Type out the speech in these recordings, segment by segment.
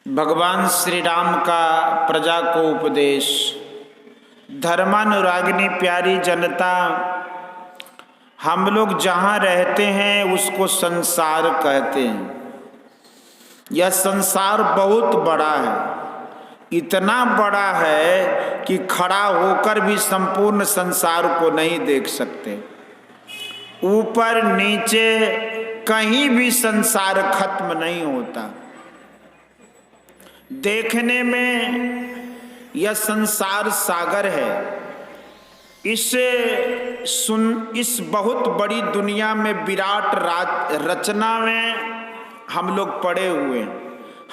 भगवान श्री राम का प्रजा को उपदेश। धर्मानुरागिनी प्यारी जनता, हम लोग जहाँ रहते हैं उसको संसार कहते हैं। यह संसार बहुत बड़ा है, इतना बड़ा है कि खड़ा होकर भी संपूर्ण संसार को नहीं देख सकते। ऊपर नीचे कहीं भी संसार खत्म नहीं होता। देखने में यह संसार सागर है। इस बहुत बड़ी दुनिया में विराट रचना में हम लोग पड़े हुए हैं।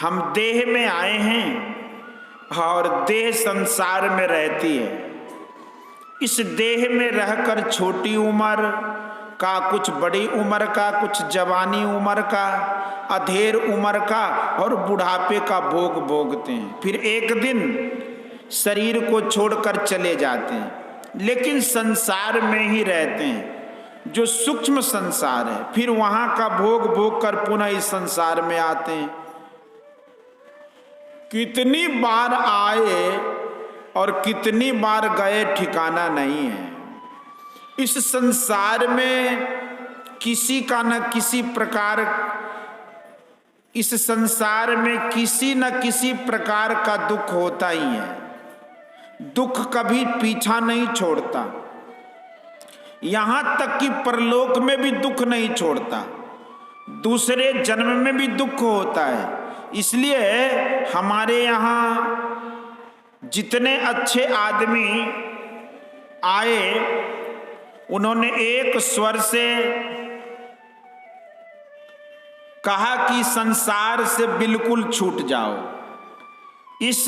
हम देह में आए हैं और देह संसार में रहती है। इस देह में रहकर छोटी उम्र का, कुछ बड़ी उम्र का, कुछ जवानी उम्र का, अधेड़ उम्र का और बुढ़ापे का भोग भोगते हैं। फिर एक दिन शरीर को छोड़कर चले जाते हैं, लेकिन संसार में ही रहते हैं जो सूक्ष्म संसार है। फिर वहां का भोग भोग कर पुनः इस संसार में आते हैं। कितनी बार आए और कितनी बार गए ठिकाना नहीं है। इस संसार में किसी का न किसी प्रकार, इस संसार में किसी न किसी प्रकार का दुख होता ही है। दुख कभी पीछा नहीं छोड़ता, यहां तक कि परलोक में भी दुख नहीं छोड़ता। दूसरे जन्म में भी दुख होता है। इसलिए हमारे यहाँ जितने अच्छे आदमी आए, उन्होंने एक स्वर से कहा कि संसार से बिल्कुल छूट जाओ। इस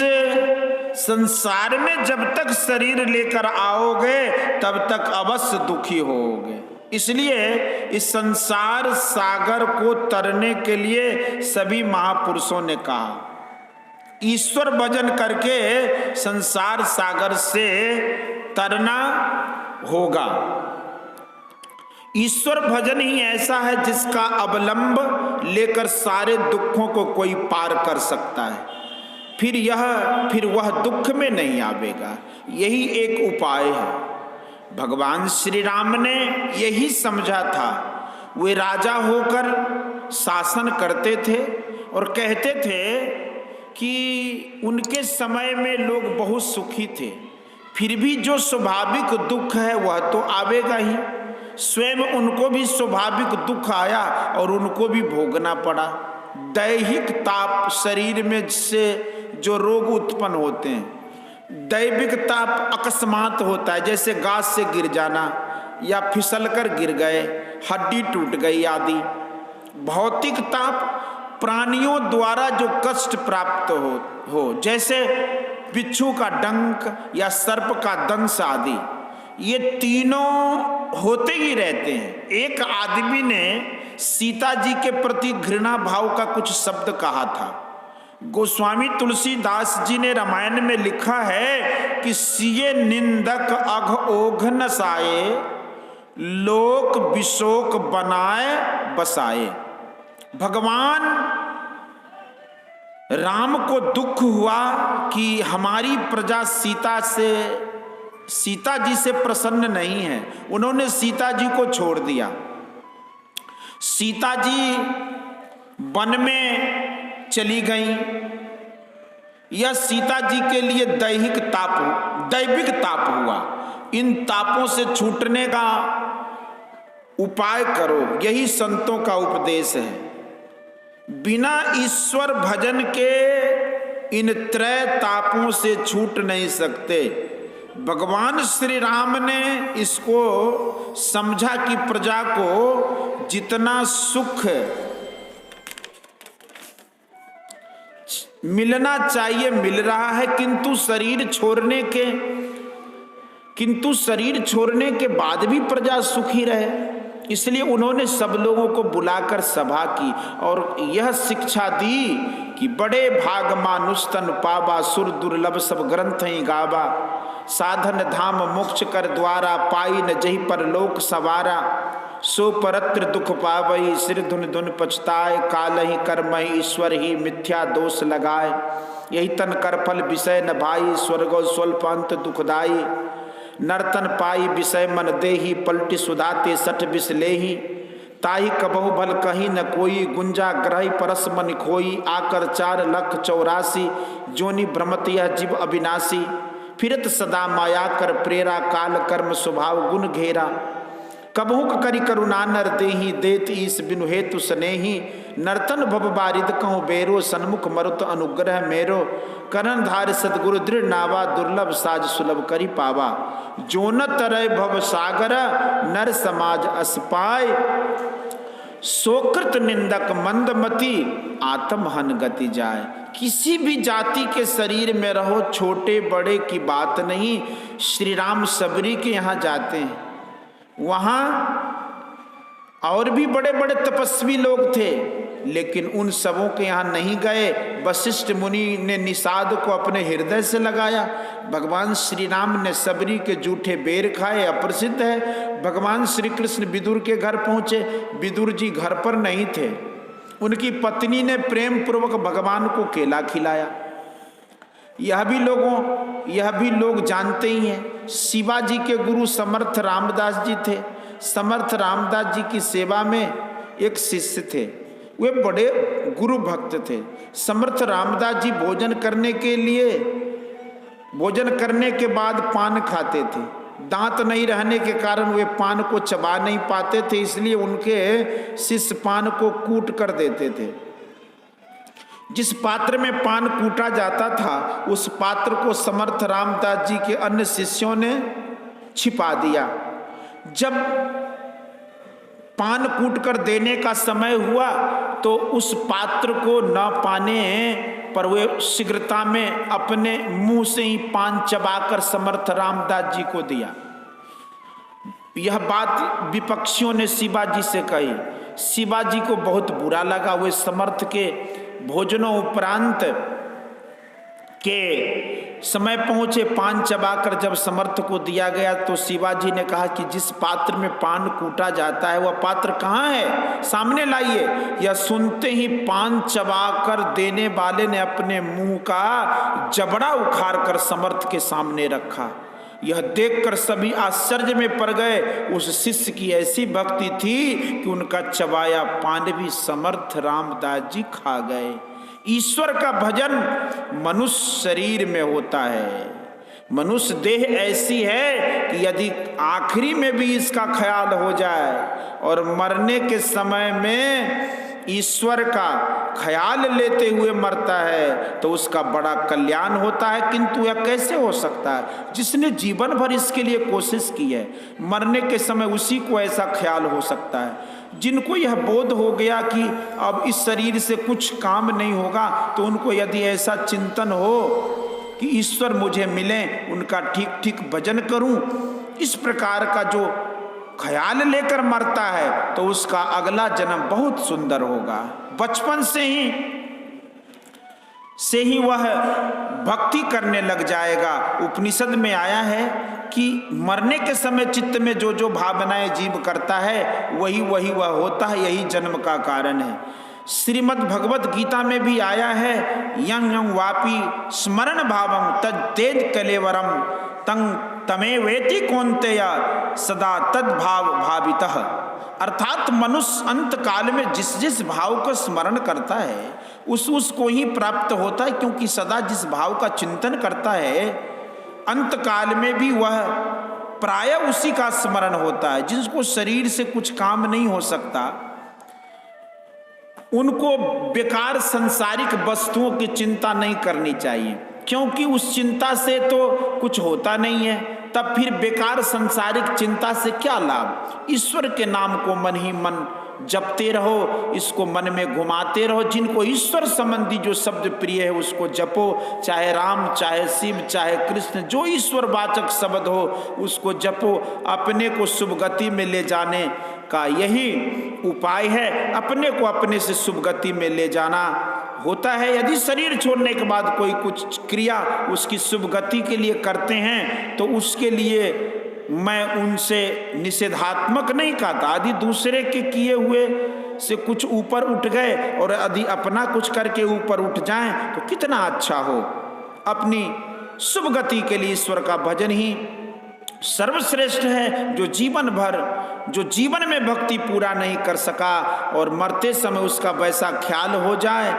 संसार में जब तक शरीर लेकर आओगे तब तक अवश्य दुखी होगे। इसलिए इस संसार सागर को तरने के लिए सभी महापुरुषों ने कहा, ईश्वर भजन करके संसार सागर से तरना होगा। ईश्वर भजन ही ऐसा है जिसका अवलंब लेकर सारे दुखों को कोई पार कर सकता है। फिर वह दुख में नहीं आवेगा। यही एक उपाय है। भगवान श्री राम ने यही समझा था। वे राजा होकर शासन करते थे और कहते थे कि उनके समय में लोग बहुत सुखी थे। फिर भी जो स्वाभाविक दुख है वह तो आवेगा ही। स्वयं उनको भी स्वाभाविक दुख आया और उनको भी भोगना पड़ा। दैहिक ताप, शरीर में से जो रोग उत्पन्न होते हैं, दैविक ताप अकस्मात होता है, जैसे गाछ से गिर जाना या फिसलकर गिर गए, हड्डी टूट गई आदि। भौतिक ताप प्राणियों द्वारा जो कष्ट प्राप्त हो जैसे बिच्छू का डंक या सर्प का दंश आदि, ये तीनों होते ही रहते हैं। एक आदमी ने सीता जी के प्रति घृणा भाव का कुछ शब्द कहा था। गोस्वामी तुलसीदास जी ने रामायण में लिखा है कि सिए निंदक अघ ओघ नसाए, लोक विशोक बनाए बसाए। भगवान राम को दुख हुआ कि हमारी प्रजा सीता जी से प्रसन्न नहीं है। उन्होंने सीता जी को छोड़ दिया। सीता जी वन में चली गई। यह सीता जी के लिए दैविक ताप हुआ। इन तापों से छूटने का उपाय करो, यही संतों का उपदेश है। बिना ईश्वर भजन के इन त्रय तापों से छूट नहीं सकते। भगवान श्री राम ने इसको समझा कि प्रजा को जितना सुख मिलना चाहिए मिल रहा है, किंतु शरीर छोड़ने के बाद भी प्रजा सुखी रहे। इसलिए उन्होंने सब लोगों को बुलाकर सभा की और यह शिक्षा दी कि बड़े भाग मानुष तन पावा, सुर दुर्लभ सब ग्रंथ ही गावा। साधन धाम मोक्ष कर द्वारा, पाई न जही पर लोक सवारा। सो परत्र दुख पावई, सिर धुन धुन पछताए, काल ही कर्म ही ईश्वर ही मिथ्या दोष लगाए। यही तन कर फल विषय न भाई, स्वर्गो स्वल्प अंत दुखदाई। नर्तन पाई विषय मन देही, पलटि सुधाते सठ विष लेही। ताही कबहु भल कहीं न कोई, गुंजा ग्रही परस मन खोई। आकर 4,84,000 जोनि भ्रमत यह जीव अविनाशी। फिरत सदा माया कर प्रेरा, काल कर्म स्वभाव गुण घेरा। कबहुक करि करुणा नर देही, देत ईस बिनु हेतु स्नेही। नर्तन भव बारिद कहूँ बेरो, सन्मुख मरुत अनुग्रह मेरो। करण धार सदगुरु दृढ़ नावा, दुर्लभ साज सुलभ करि पावा। जोन तरय भव सागर, नर समाज अस पाए। सोकृत निंदक मंदमति, आत्महन गति जाए। किसी भी जाति के शरीर में रहो, छोटे बड़े की बात नहीं। श्री राम सबरी के यहाँ जाते हैं, वहाँ और भी बड़े बड़े तपस्वी लोग थे, लेकिन उन सबों के यहाँ नहीं गए। वशिष्ठ मुनि ने निषाद को अपने हृदय से लगाया। भगवान श्री राम ने सबरी के जूठे बेर खाए, अप्रसिद्ध है। भगवान श्री कृष्ण विदुर के घर पहुँचे, विदुर जी घर पर नहीं थे। उनकी पत्नी ने प्रेम पूर्वक भगवान को केला खिलाया। यह भी लोग जानते ही हैं। शिवाजी के गुरु समर्थ रामदास जी थे। समर्थ रामदास जी की सेवा में एक शिष्य थे, वे बड़े गुरु भक्त थे। समर्थ रामदास जी भोजन करने के बाद पान खाते थे। दांत नहीं रहने के कारण वे पान को चबा नहीं पाते थे, इसलिए उनके शिष्य पान को कूट कर देते थे। जिस पात्र में पान कूटा जाता था, उस पात्र को समर्थ रामदास जी के अन्य शिष्यों ने छिपा दिया। जब पान कूट कर देने का समय हुआ तो उस पात्र को न पाने पर वे शीघ्रता में अपने मुंह से ही पान चबाकर समर्थ रामदास जी को दिया। यह बात विपक्षियों ने शिवाजी से कही। शिवाजी को बहुत बुरा लगा। वे समर्थ के भोजनों उपरांत के समय पहुंचे, पान चबाकर जब समर्थ को दिया गया तो शिवाजी ने कहा कि जिस पात्र में पान कूटा जाता है वह पात्र कहाँ है, सामने लाइए। यह सुनते ही पान चबाकर देने वाले ने अपने मुंह का जबड़ा उखाड़ कर समर्थ के सामने रखा। यह देखकर सभी आश्चर्य में पड़ गए। उस शिष्य की ऐसी भक्ति थी कि उनका चबाया पान भी समर्थ रामदास जी खा गए। ईश्वर का भजन मनुष्य शरीर में होता है। मनुष्य देह ऐसी है कि यदि आखिरी में भी इसका ख्याल हो जाए और मरने के समय में ईश्वर का ख्याल लेते हुए मरता है तो उसका बड़ा कल्याण होता है। किंतु यह कैसे हो सकता है? जिसने जीवन भर इसके लिए कोशिश की है, मरने के समय उसी को ऐसा ख्याल हो सकता है। जिनको यह बोध हो गया कि अब इस शरीर से कुछ काम नहीं होगा, तो उनको यदि ऐसा चिंतन हो कि ईश्वर मुझे मिले, उनका ठीक ठीक भजन करूं, इस प्रकार का जो ख्याल लेकर मरता है तो उसका अगला जन्म बहुत सुंदर होगा। बचपन से ही वह भक्ति करने लग जाएगा। उपनिषद में आया है कि मरने के समय चित्त में जो जो भावनाएं जीव करता है वही वह होता है, यही जन्म का कारण है। श्रीमद् भगवत गीता में भी आया है, यं यं वापी स्मरण भावं तद्देद कलेवरम तंग तमे वेति कौन्तेय सदा तद्भाव भावितः। अर्थात मनुष्य अंत काल में जिस जिस भाव का स्मरण करता है उसको ही प्राप्त होता है, क्योंकि सदा जिस भाव का चिंतन करता है अंत काल में भी वह प्रायः उसी का स्मरण होता है। जिसको शरीर से कुछ काम नहीं हो सकता, उनको बेकार सांसारिक वस्तुओं की चिंता नहीं करनी चाहिए, क्योंकि उस चिंता से तो कुछ होता नहीं है। तब फिर बेकार सांसारिक चिंता से क्या लाभ? ईश्वर के नाम को मन ही मन जपते रहो, इसको मन में घुमाते रहो। जिनको ईश्वर संबंधी जो शब्द प्रिय है उसको जपो, चाहे राम, चाहे शिव, चाहे कृष्ण, जो ईश्वर वाचक शब्द हो उसको जपो। अपने को शुभ गति में ले जाने का यही उपाय है, अपने को अपने से शुभ गति में ले जाना होता है। यदि शरीर छोड़ने के बाद कोई कुछ क्रिया उसकी शुभ गति के लिए करते हैं तो उसके लिए मैं उनसे निषेधात्मक नहीं कहता। यदि दूसरे के किए हुए से कुछ ऊपर उठ गए और यदि अपना कुछ करके ऊपर उठ जाएं तो कितना अच्छा हो। अपनी शुभ गति के लिए ईश्वर का भजन ही सर्वश्रेष्ठ है। जो जीवन में भक्ति पूरा नहीं कर सका और मरते समय उसका वैसा ख्याल हो जाए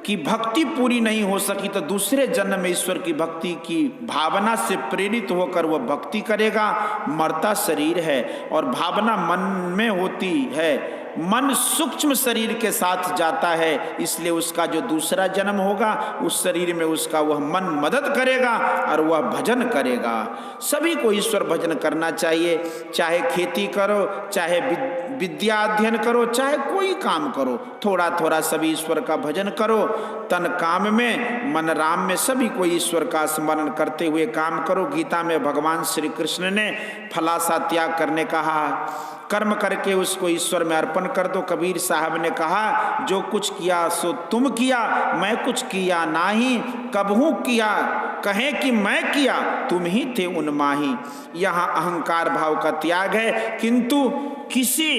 कि भक्ति पूरी नहीं हो सकी, तो दूसरे जन्म में ईश्वर की भक्ति की भावना से प्रेरित होकर वह भक्ति करेगा। मरता शरीर है और भावना मन में होती है, मन सूक्ष्म शरीर के साथ जाता है, इसलिए उसका जो दूसरा जन्म होगा उस शरीर में उसका वह मन मदद करेगा और वह भजन करेगा। सभी को ईश्वर भजन करना चाहिए, चाहे खेती करो, चाहे विद्या अध्ययन करो, चाहे कोई काम करो, थोड़ा थोड़ा सभी ईश्वर का भजन करो। तन काम में मन राम में, सभी को ईश्वर का स्मरण करते हुए काम करो। गीता में भगवान श्री कृष्ण ने फलासा त्याग करने कहा, कर्म करके उसको ईश्वर में अर्पण कर दो। कबीर साहब ने कहा, जो कुछ किया सो तुम किया, मैं कुछ किया नाही, कबहू किया कहें कि मैं किया, तुम ही थे उन्माही। यहाँ अहंकार भाव का त्याग है, किंतु किसी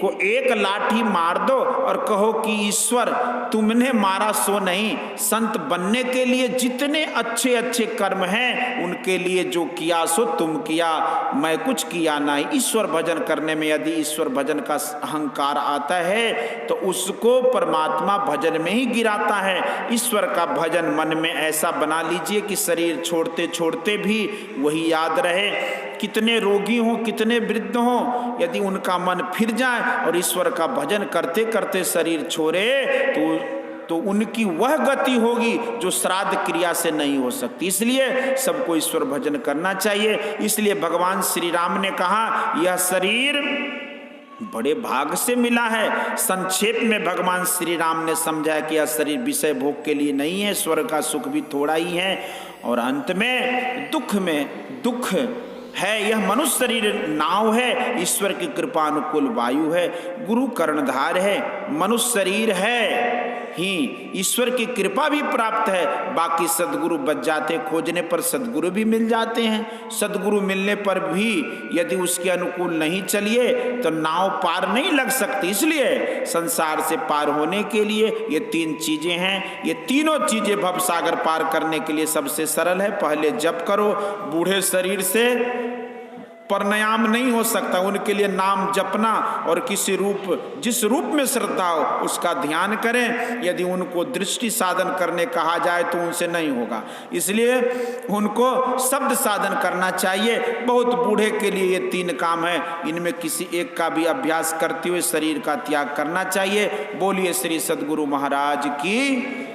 को एक लाठी मार दो और कहो कि ईश्वर तुमने मारा सो नहीं। संत बनने के लिए जितने अच्छे अच्छे कर्म हैं उनके लिए जो किया सो तुम किया, मैं कुछ किया नहीं। ईश्वर भजन करने में यदि ईश्वर भजन का अहंकार आता है तो उसको परमात्मा भजन में ही गिराता है। ईश्वर का भजन मन में ऐसा बना लीजिए कि शरीर छोड़ते छोड़ते भी वही याद रहे। कितने रोगी हों, कितने वृद्ध हों, यदि उनका मन फिर जाए और ईश्वर का भजन करते करते शरीर छोड़े तो उनकी वह गति होगी जो श्राद्ध क्रिया से नहीं हो सकती। इसलिए सबको ईश्वर भजन करना चाहिए। इसलिए भगवान श्री राम ने कहा, यह शरीर बड़े भाग से मिला है। संक्षेप में भगवान श्री राम ने समझाया कि यह शरीर विषय भोग के लिए नहीं है, स्वर्ग का सुख भी थोड़ा ही है, और अंत में दुख है। यह मनुष्य शरीर नाव है, ईश्वर की कृपा अनुकूल वायु है, गुरु कर्णधार है। मनुष्य शरीर है ही ईश्वर की कृपा भी प्राप्त है, बाकी सद्गुरु बच जाते, खोजने पर सद्गुरु भी मिल जाते हैं। सद्गुरु मिलने पर भी यदि उसके अनुकूल नहीं चलिए तो नाव पार नहीं लग सकती। इसलिए संसार से पार होने के लिए ये तीन चीजें हैं। ये तीनों चीजें भव सागर पार करने के लिए सबसे सरल है। पहले जप करो। बूढ़े शरीर से प्राणायाम नहीं हो सकता, उनके लिए नाम जपना और जिस रूप में श्रद्धा हो उसका ध्यान करें। यदि उनको दृष्टि साधन करने कहा जाए तो उनसे नहीं होगा, इसलिए उनको शब्द साधन करना चाहिए। बहुत बूढ़े के लिए ये तीन काम है, इनमें किसी एक का भी अभ्यास करते हुए शरीर का त्याग करना चाहिए। बोलिए श्री सद्गुरु महाराज की।